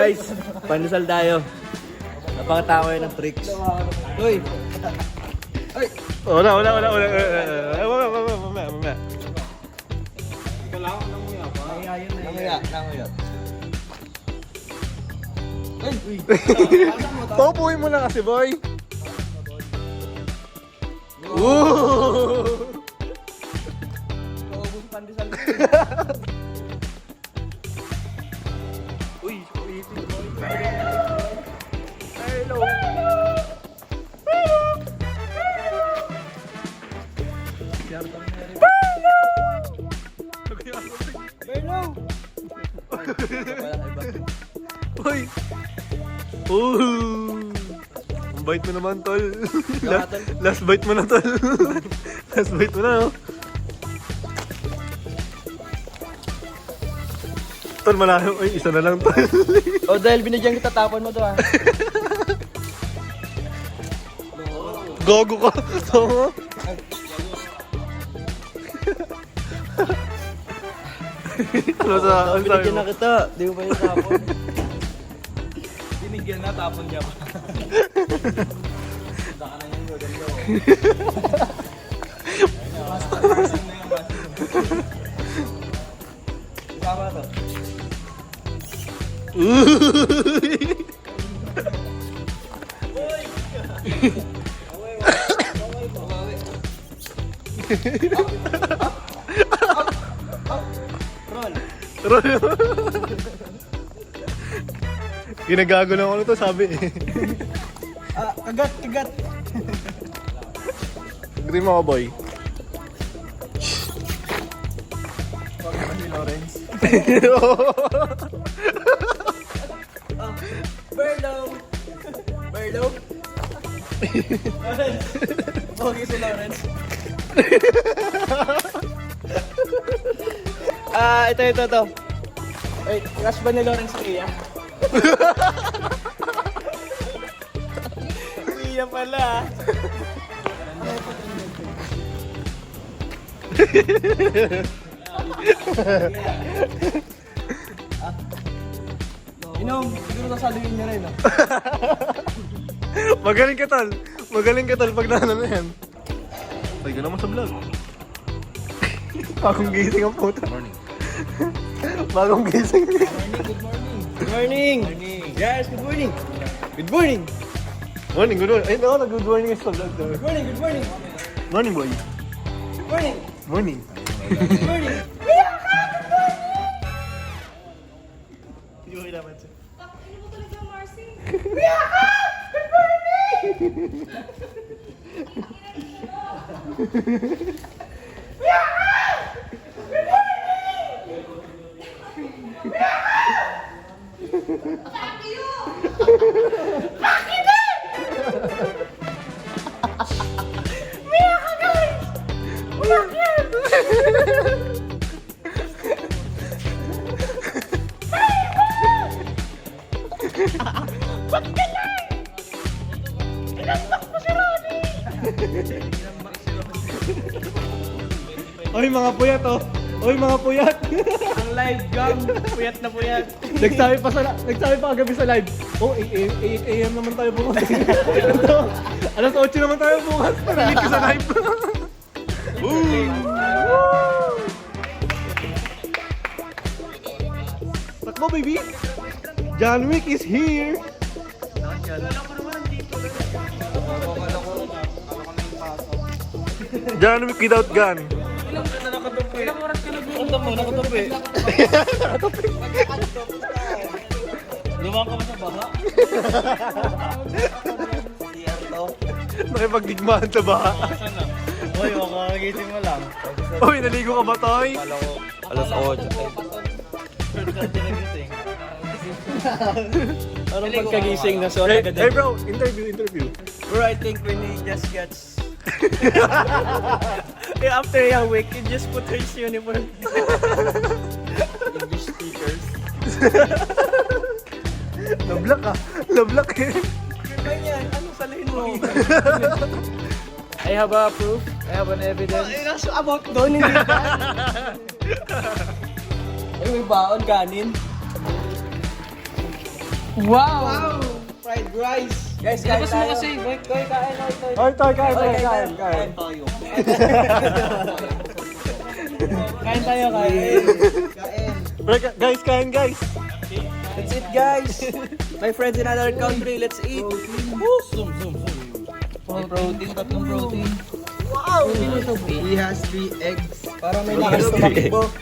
Guys, pandesal tayo. Napakatawa ng tricks. Uy! Ay! Wala. Mamaya. Nanguya. Ay! Uy! Paupuin mo na kasi, boy. Ooh! Naubos pandesal. Uy! Ulitin mo. Hello. Berno! Walang iba. Uy! Ooh! Ang bite mo naman, tol. Last bite mo na, tol. Last bite mo na, no? Tol, malayo. Uy, isa na lang, tol. Oh, dahil binigyan kita, tapon mo to ah. Gogo ka. So, ano sa... Ano sabi Binigyan mo? na kita, di mo pa yung tapon. Binigyan na, tapon niya pa. Baka na yung gaganda oh. Tama to. Roll. Ginagago lang ako to, sabi eh. Kagat. Agree mo ako, boy. Berlo! Pogi si Lawrence. Ito. Wait, crush ba ni Lawrence si Iya? Iya pala. Inom, siguro sasaluhin niya rin. Magaling ka, tol, pag naano na yan. Ay, ka naman sa vlog. Bagong gising ang puto. Bagong gising. Good morning. Guys, good morning. Good morning. Morning, good morning. Ay, no, nag-good morning sa vlog. Good morning. Morning, boy. Good morning. Morning. Good morning. Yung naman siya. Ano mo talaga, Marcy? Oy, mga puyat, oh. Oy, mga puyat. Ang live gang, puyat na puyat. Nagsabi pa kagabi sa live. Oh, 8 AM naman tayo bukas. Alas 8 naman tayo bukas. Parinig ka sa live. Takbo, baby. John Wick is here. John Wick without gun. Ilang oras ka nakatumpi? Lumang ka ba sa baha? Nakipagdigmaan sa baha. Uy, makagising mo lang. Uy, naligo ka ba, Toy? Alas 8. Parang pagkagising na sorry agad. Hey bro, interview. Bro, I think when he just gets... After a week, he just put his uniform. English speakers. Nablock eh. Ano yan? Anong salihin mo? I have a proof. I have an evidence. Nasa about doon, hindi ba? Ay, may baon, kanin. Wow! Fried rice. Guys, kain Ilabas mo tayo. kasi, boy. Boy, kain. Ay, tayo, kain. Kain tayo, kain. Guys, kain guys. Let's eat, guys. My friends in another country, let's eat. Woo! May protein, tatlong protein. Wow! He has 3 eggs. Para may lakas tumakbo.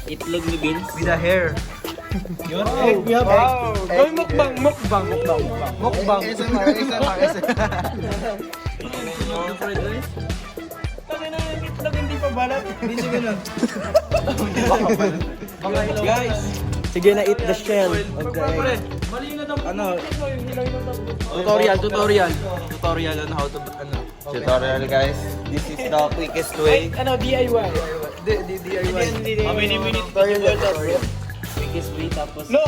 Itlog ni Vince. With a hair. Yun, egg. We have egg. Gawin mukbang. ASMR. Tangin na yung itlog, hindi pa balat. Hindi siya ganun. Guys, sige na eat the shell of the egg. Ano? Tutorial on how to Tutorial guys. This is the quickest way. Ano, DIY. DIY. How many minutes ba yung Biggest way tapos... No!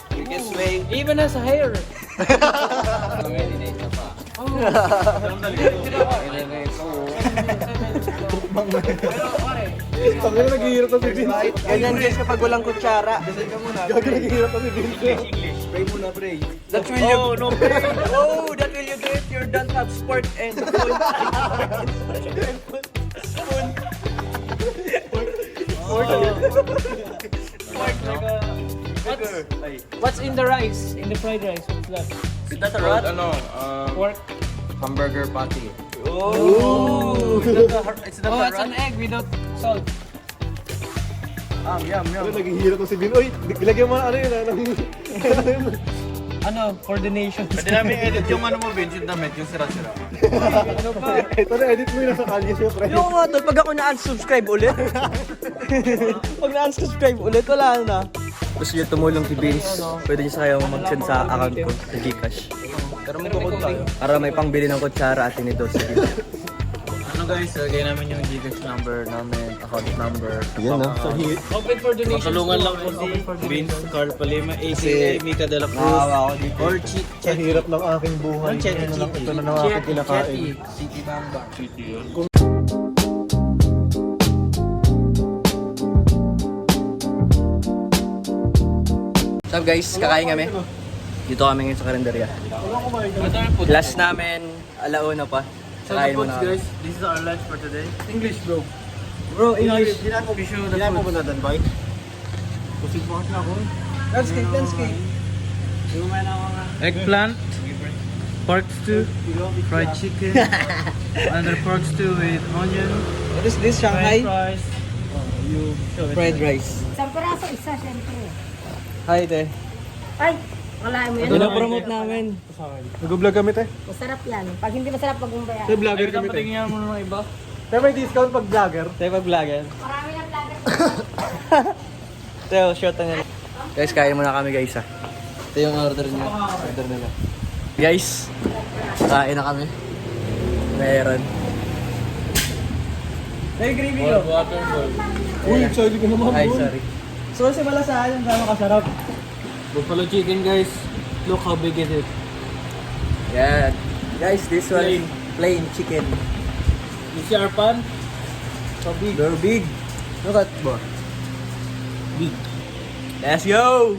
Quickest way. Even as a hair. Tangin na naghihirap na si Vince. Ganyan guys kapag walang kutsara. Gago naghihirap na si Vince. Pray muna, pray. That will you... Oh, no pray. Oh, that will you do if you don't have sport and spoon. What's in the rice? In the fried rice? What's that? Is that a rat? Pork? Hamburger patty. Oh! It's not Oh, a it's an rat. egg without salt. Yum. Naghihirap na si Vince. Uy, ilagyan mo na ano yun. Ano? Coordination. Pwede namin edit yung ano mo, Vince, yung damit, yung sira-sira. Ano pa? Ito na, edit mo yun sa kalye syempre. Yung nga tol, pag ako na-unsubscribe ulit. Pag na-unsubscribe ulit, wala na. Gusto nyo tumulong kay Vince, pwede nyo sa kayo mag-send sa account ko, sa Gcash. Pero may kukod tayo. Para may pangbili ng kutsara at tinidor sa Gcash. Ano guys, lagay namin yung Gcash number namin, account number. Yan na. Sa hit. Open for donations. Matulungan lang po si Vince Carl Palema, aka Mika de la Cruz. Nakawa ako dito. Or Sa hirap ng aking buhay. Chetty, Ano lang, Chetty. ito na lang aking kinakain. City Bamba. What's up guys? Kakain kami. Dito kami ngayon sa karinderya. Last namin, alauna pa. Kakain muna kami. This is our lunch for today. English bro. Bro, English. Hindi mo muna dan, boy. Kusig po kasi ako. Landscape. Eggplant, pork stew, fried chicken, another pork stew with onion, What is this? Shanghai? fries. You show it. Fried rice. Isang piraso, isa, syempre. Hi, te. Ay, wala mo yan. Pinapromote namin. Nag-vlog kami, te. Masarap yan. Pag hindi masarap, pag umbaya. Te, vlogger kami, te. Patingin mo ng iba. Te, may discount pag vlogger. Te, pag-vlogger. Marami na vlogger. Te, shot na nila. Guys, kain muna kami guys ha. Ito yung order niya. Order nila. Guys, kain na kami. Meron. May gravy ko. Uy, excited ka naman. Ay, sorry. So, sa malasahan yung gano'ng kasarap. Buffalo chicken, guys. Look how big is it. Yan. Guys, this one is plain chicken. You see our pan? So big. They're big. Look at bo. Big. Let's go!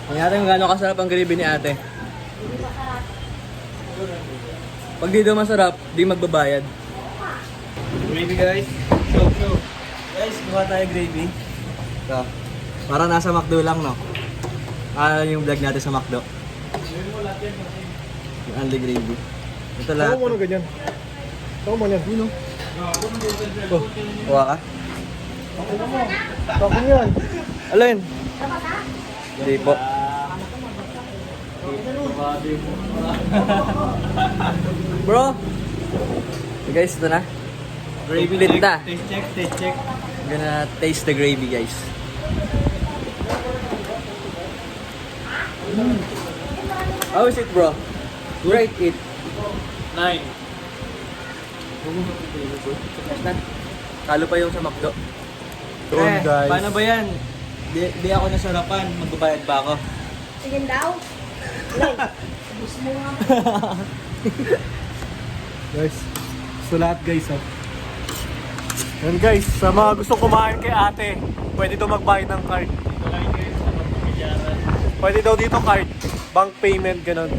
Tingnan natin kung gano'ng kasarap ang gravy ni ate. Pag di daw masarap, di magbabayad. Gravy, guys. Show. Guys, kuha tayo gravy. Ito. Parang nasa McDo lang, no? Yung vlog natin sa McDo. Yung only gravy. Ito lahat. Saka mo na ganyan. Saka mo yan. Yun, Oh, kuha ka? Saka yan. Alin? Hindi po. Bro! Okay, guys, ito na. Gravy Complete check. na. Taste check. I'm gonna taste the gravy, guys. How is it, bro? Great it. 9. Yes na. Talo pa yung sa McDo. Yun, guys. Paano ba yan? Di ako nasarapan. Magbabayad ba ako? Sige daw. Gusto mo nga. Guys, so lahat guys, ha. Yan guys, sa mga gusto kumain kay ate, pwede to magbayad ng card. Ito lang guys, sa pagpapilyaran. Pwede daw dito card. Bank payment, ganun.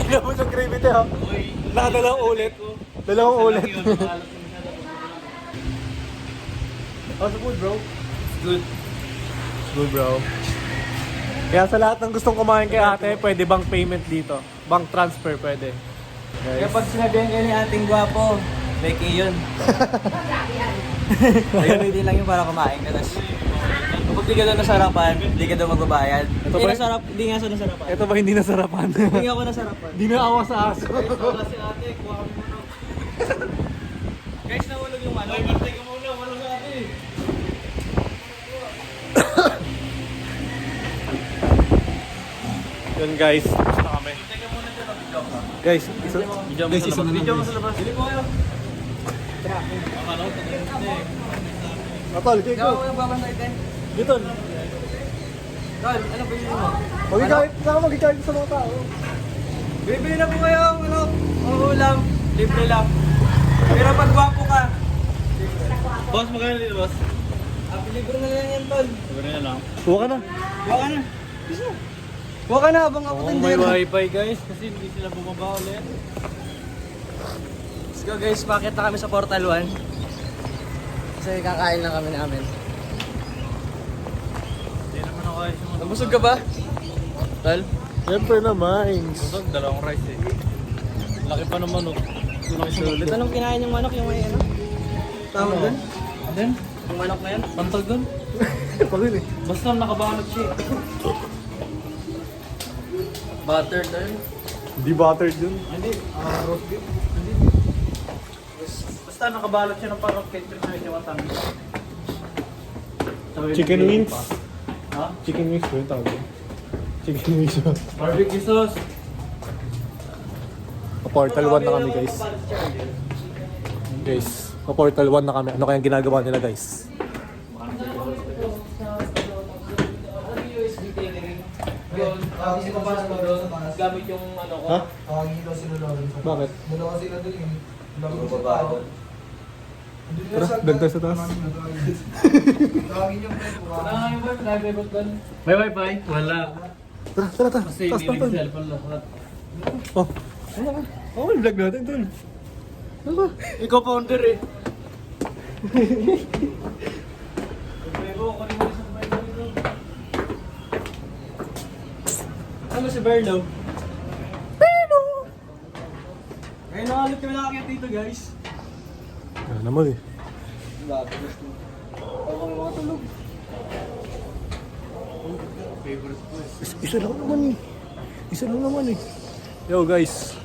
Inabot yung gravy tayo. Nakadalawang ulit. Dalawang ulit. How's the food, bro? Good. Good, bro. Kaya sa lahat ng gustong kumain kay ate, pwede bank payment dito. Bank transfer pwede. Kaya pag sinabihan kayo ni ating gwapo, Becky yun. Ayun, hindi lang yun para kumain ka. Tapos, kapag di ka daw nasarapan, hindi ka daw magbabayad. Ito Hindi ba? nasarap, hindi nga sa nasarapan. Ito ba hindi nasarapan? Hindi ako nasarapan. Hindi na awa sa aso. Wala si ate, kuha kami manok. Guys, nahulog yung manok. Ay, martay ka muna, manok sa ate. Yun guys, basta kami. Guys, isa na Video mo sa labas. Dili ko kayo. Atol, Ikaw yung babantay din. Dito. Tol, ano ba yun mo? Magkikahit, saka magkikahit sa mga tao. Bibili na po kayo ang manok. O ulam. Libre lang. Pero pag gwapo ka, Boss, magkano dito, boss? libre na lang yan, tol. Sabi na lang. Huwag ka na. Huwag ka na. Huwag ka na habang ako May wifi guys, kasi hindi sila bumaba ulit. Let's go guys, bakit na kami sa Portal 1? Kasi kakain lang kami namin. Hindi naman ako ayos yung Nabusog ka ba? Tal? Siyempre naman. busog, dalawang rice eh. Laki pa ng manok. Sulit. Anong kinain yung manok? Yung may ano? Tawag doon? And then, Yung manok na yan? pantag doon. Pagod eh. Basta nakabalot siya. Butter doon. Hindi buttered yun. Hindi, roast beef. Hindi. Basta nakabalot siya ng parang ketchup na yung matamis. Chicken wings. Ha? Chicken wings ko yung tawag. Chicken wings ba? Barbecue sauce. Portal 1 na kami guys. Guys, Portal 1 na kami. Ano kayang ginagawa nila guys? Gamit yung ano ko. Ha? Tawagin daw sila Loren. Bakit? Dalawa sila doon eh. Tawagin sa tao. Tara, dagdag sa taas. Tawagin yung friend ko. Yung wifi, nag-record doon. May wifi? Wala. Tara, tara, tara. Kasi Taas, taas, hindi taas. cellphone lahat. Oh. Oh, vlog natin tol. Ano ba? Ikaw founder eh. Ano si Berlo? Berlo! Ngayon nakalot kami nakakita dito guys. Ano naman eh. Bago gusto. Ako mga tulog. Isa lang naman eh. Isa lang naman eh. Yo guys.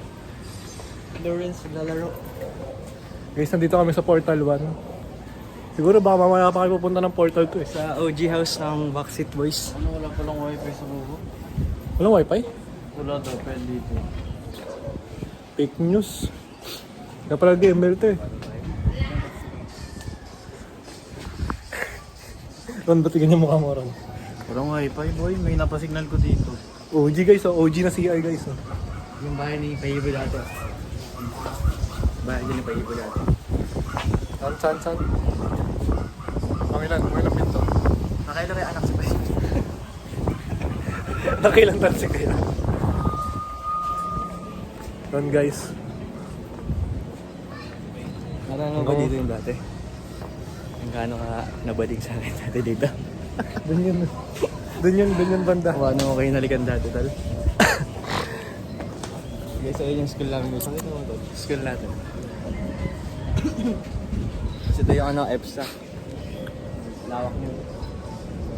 Lawrence, naglalaro. Guys, nandito kami sa Portal 1. Siguro baka mamaya pa kayo pupunta ng Portal 2 eh. Sa OG house ng Backseat Boys. Ano, wala palang wifi sa buko? Walang wifi? Wala daw, pwede dito. Fake news. Kaya pala gamer to eh. Ron, ba't ganyan mukha mo Ron? Walang wifi boy, may napasignal ko dito. OG guys oh, OG na CR guys oh. Yung bahay ni Payibo dati. Bahay din ni Payibo dati. San? Mangilan pinto. Nakailan kayo anak si Payibo? Nakilang tansi kayo. Ron guys. Naranaw ba dito yung dati? Yung gaano ka nabaling sa akin dati dito? Dun yun banda. O ano kayo nalikan dati tal? Guys, ayun yung school namin guys. Pakita mo to. School natin. Kasi ito yung ano, EPSA. Lawak nyo.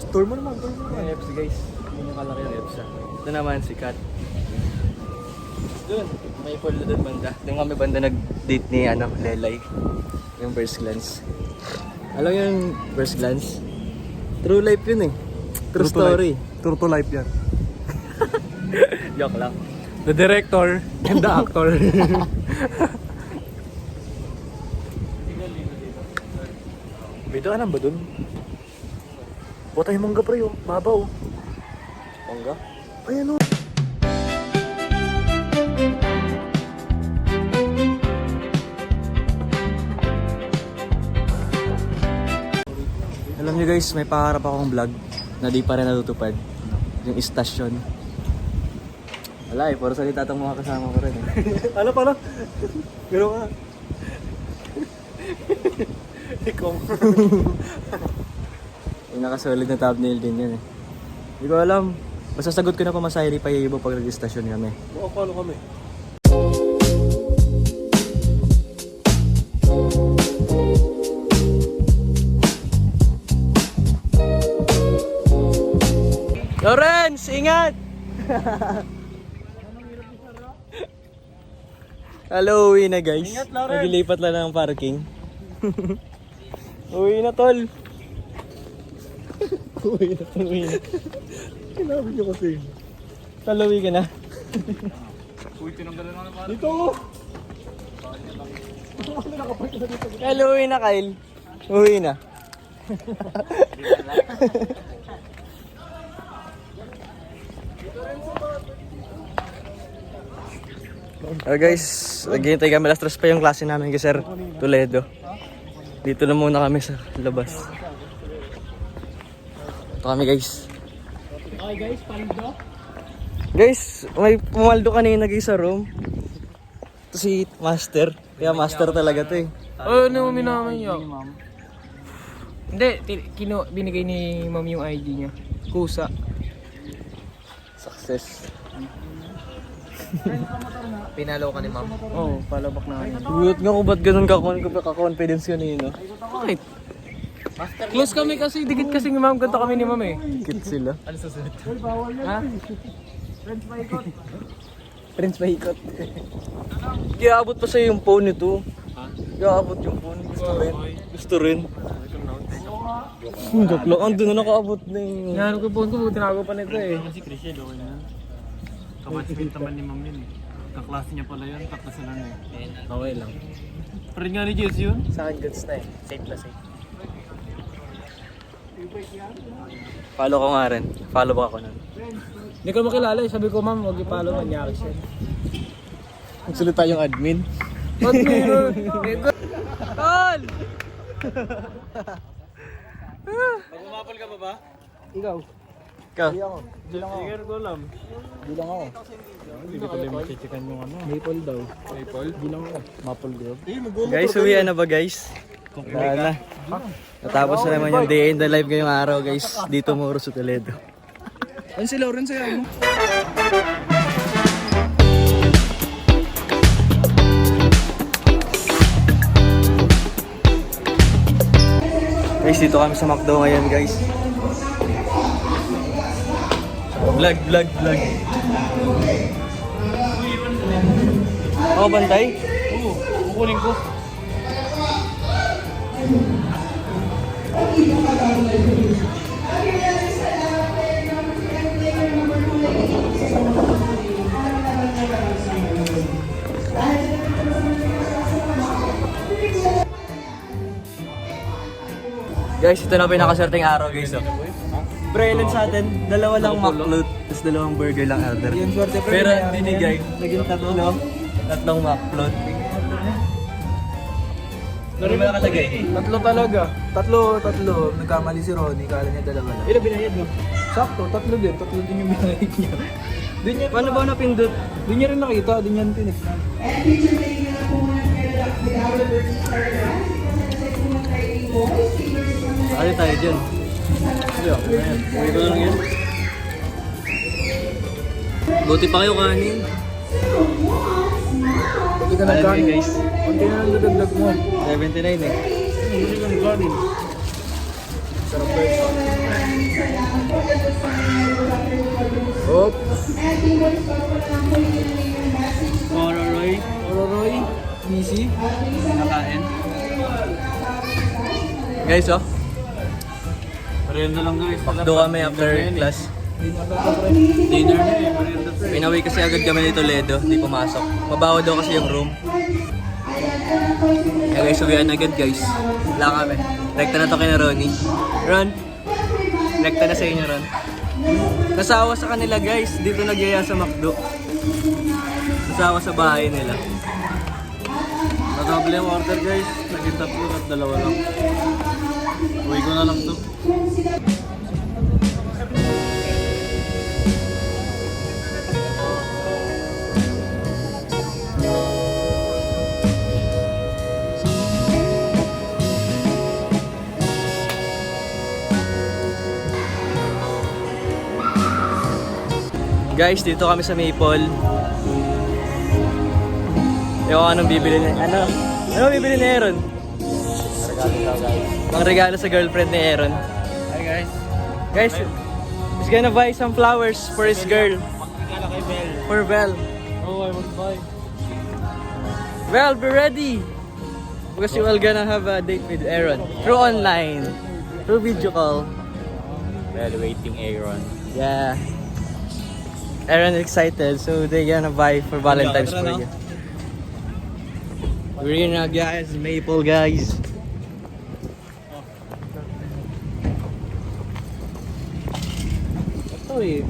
Tour mo naman. Yung EPSA guys. Yun yung kalaki yung EPSA. Ito naman si Kat. Doon, may pool na doon banda. Doon kami banda nag-date ni ano, Lelay. Yung first glance. Alam mo yung first glance? True life yun eh. True story. True to life yan. Joke lang. The director and the actor. May daanan ba dun? Buta yung mangga pre oh. Babaw. Mangga? Ayan oh. Alam niyo guys, may pangarap akong vlog na di pa rin natutupad. Yung istasyon. Wala eh, puro salita itong mga kasama ko rin eh. Ano pala? Pero nga. Ikaw. Yung nakasolid na thumbnail din yan eh. Hindi ko alam. Basta sagot ko na pamasahe ni Payayibo pag nag-istasyon kami. Mukhang paano kami? Lawrence, ingat! Hello, uwi na guys. Ingat, Lawrence. Maglilipat lang ng parking. Uwi na tol. Uwi na tol, uwi na. Kinabi niyo kasi. Tol, uwi ka na. Dito ako! Hello, uwi na Kyle. Uwi na. Guys, naghihintay kami alas 3 pa yung klase namin kay Sir Toledo. Dito na muna kami sa labas. Ito kami guys. Okay guys, paldo. Guys, may pumaldo kanina guys sa room. Ito si Master. Kaya Master talaga to eh. Oh, ano mo naman yun? Hindi, binigay ni ma'am yung ID niya. Kusa. Success. Pinalo ka ni ma'am. Oo, palabak na akin. Gulat nga ko ba't ganun ka-confidence kanina. Bakit? Close kami kasi, dikit kasi ni ma'am. Ganda kami ni ma'am eh. Kit sila. Ha? Friends paikot. Kaya abot pa sa'yo yung phone nito. Kaya abot yung phone. Gusto rin. Joke lang. Ando na nakaabot na yung... Nahanap ko yung phone ko, tinago pa nito eh. Si Christian, okay na. Kamatchmate naman ni ma'am yun eh. Kaklase niya pala yun, tatlo sila na eh. Okay lang. Friend nga ni Jess yun. Sa akin goods na eh. Safe na safe. Follow ko nga rin. Follow ba ako nun? Hindi ko makilala eh. Sabi ko ma'am, huwag i-follow, manyaki siya. Nagsalita yung admin. Ba't meron? Tol! Magmamapal ka pa ba? Ikaw. Ikaw. Hindi ko alam. Di lang ako. Hindi ko pala machichikan yung ano. Maple daw. Maple? Di lang ako. Maple girl. Guys, uwian na ba guys? Wala na. Natapos na naman yung day in the life ngayong araw guys. Dito muro sa Toledo. Ano si Lawrence sa'yo? Ano? Guys, dito kami sa McDo ngayon guys. Vlog. Ako bantay? Oo, kukunin ko. Guys, ito na pinakaswerteng araw guys. Oh. Pre, ilan sa atin? Dalawa lang McFloat, tapos dalawang burger lang order. Pero ang binigay, naging tatlong McFloat. Ano ba nakalagay? Tatlo talaga. Tatlo. Nagkamali si Ronnie. Kala niya dalawa lang. Ilan binayad mo? Sakto, tatlo din yung binayad niya. Doon niya, Paano ba napindot? doon niya rin nakita, doon niya tinignan. Ano tayo dyan? Uwi ko lang yun. Buti pa kayo kanin. Hindi ka nagkanin. Guys, Kunti na lang dadagdag mo. 79 eh. Hindi ka nagkanin. Sarap ba ito? Hop! Ororoy. Easy. Nakain. Guys, oh. Merienda lang guys. Pakdo kami after class. Dinner na eh, merienda to eh. Pinawi kasi agad kami ni Toledo, hindi pumasok. Mabaho daw kasi yung room. Kaya guys, uwian agad guys. Wala kami. Rekta na to kay Ronnie. Ron, rekta na sa inyo Ron. Nasawa sa kanila guys, dito nagyaya sa McDo. Nasawa sa bahay nila. Nakabili ang order guys. Naging tatlo at dalawa lang. Uwi ko na lang to. Guys, dito kami sa Maple. Ewan ko anong bibili ni... Ano bibili ni Aaron? Regalo daw guys. Mga regalo sa girlfriend ni Aaron. Hi guys. Guys, he's gonna buy some flowers for his girl. Regalo kay Bel. For Vel. Oh, I will buy. Vel, be ready! Because you are gonna have a date with Aaron. Through online. Through video call. Well, waiting Aaron. Yeah. Aaron excited, so they gonna buy for Valentine's for you. We're gonna guys, Maple guys. Ito eh.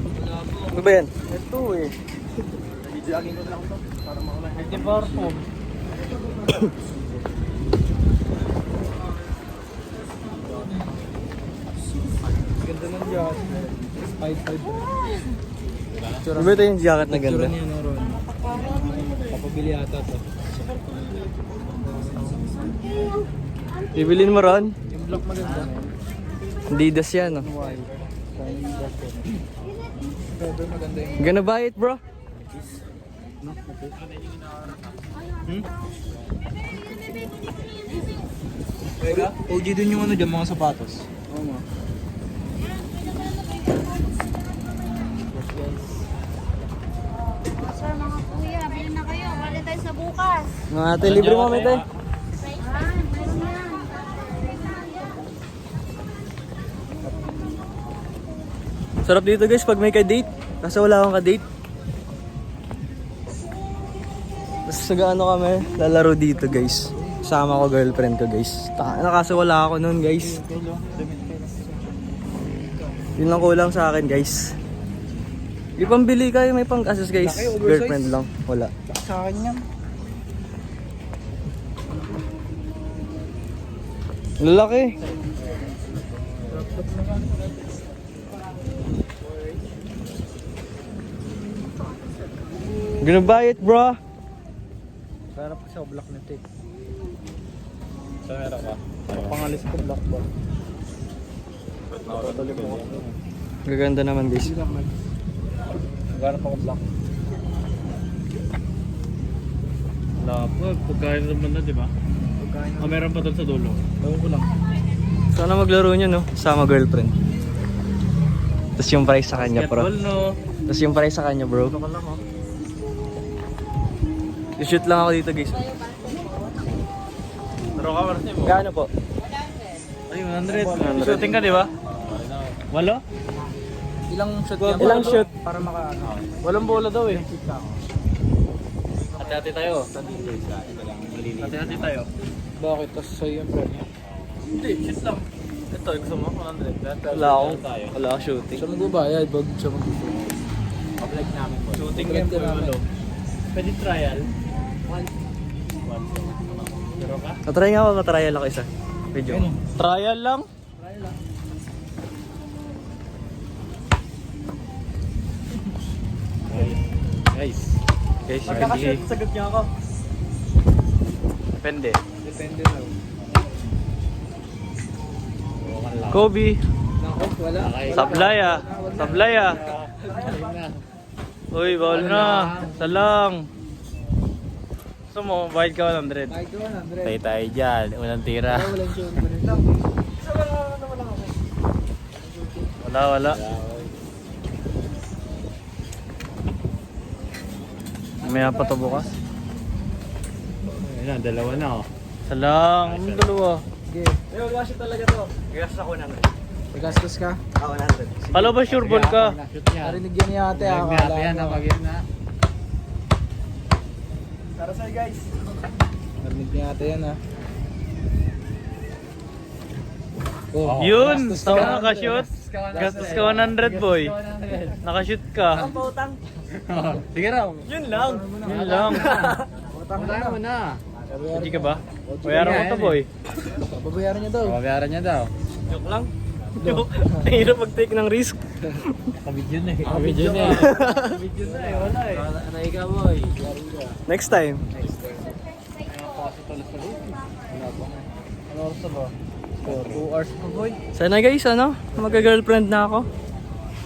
Ano ba yan? Ito eh. Jogging ko lang ito para makula. Hindi po. Ganda ng jacket. 5-5. Ano ba ito yung jacket na ganda? Ron. Papabili ata to. Bibilin mo Ron? Yung black maganda. Adidas yan, oh. White. Feather maganda yung... Gonna buy it, bro? OG dun yung ano dyan, mga sapatos. Oo nga. Sir, mga kuya, bilhin na kayo. Bali tayo sa bukas. Mga ate, libre mo kami ate. Ah, meron yan. Sarap dito guys pag may ka-date. Kasi wala akong ka-date. Tapos nag-ano kami, lalaro dito guys. Kasama ko girlfriend ko guys. Kaso wala ako noon guys. Yun lang kulang sa akin guys. Di pambili kayo, may pang-gastos guys. Laki, oversize. Girlfriend lang, wala. Sa akin yan. Lalaki. Gonna buy it, bro. Sarap kasi ako black na tape. So, meron ka? Pangalis ko black ba? Gaganda naman guys. Garap ako black. Wala po. Pagkain naman na, di ba? O meron pa doon sa dulo. Ewan ko lang. Sana maglaro nyo, no? Sama girlfriend. Tapos yung price sa kanya, bro. Basketball, no? Tapos yung price sa kanya, bro. I-shoot lang ako dito, guys. Pero ka, Martin mo. Gaano po? Ay, 100. Shooting ka, di ba? Walo? Ilang shot yan? Ilang shoot? Para maka... Walang bola daw eh. Hati-hati tayo. Hati-hati tayo. Bakit? Tapos sa'yo yung pre. Hindi, shoot lang. Ito, gusto mo? 100. Wala akong shooting. Siya magbabayad, bag siya mag-shooting. Apply namin po. Shooting Apply game po namin. walo. Pwede trial? One. Pero ka? Matry nga ako, matrial ako isa. Video. Trial lang? Guys. Guys, Magkakashoot, sagot niya ako. Depende. Depende na. Kobe. Nako, wala. Sablay ah. Sablay ah. Uy, bawal na. Salang. Gusto mo, bayad ka 100. Kahit ko 100. Tayo tayo dyan. Unang tira. Walang shoot. Wala. May pa to bukas. Ayun na, dalawa na oh. Salang. Ano dalawa? Sige. Pero gastos talaga to. Gastos ako namin. Magastos ka? Ako 100. Kala ba sure ball ka? Narinig yan ni ate. Akala mo. Para sa'yo guys. Narinig ni ate yan ha. Oh, Yun! gastos Tama ka. nakashoot. Gastos ka 100 boy. Nakashoot ka. Ang pautang. Sige raw. Yun lang. Yun lang. Utang mo na. Hindi ka ba? Bayaran mo to boy. Babayaran niya daw. Bayaran niya daw. Joke lang. Joke. Ang hirap mag-take ng risk. Kabidyo na eh. Kabidyo na eh. Kabidyo na eh. Wala eh. Anay ka boy. Next time. Ano oras na ba? 2 hours pa boy. Sana guys, ano? Magka-girlfriend na ako.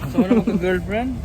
Gusto mo na magka-girlfriend?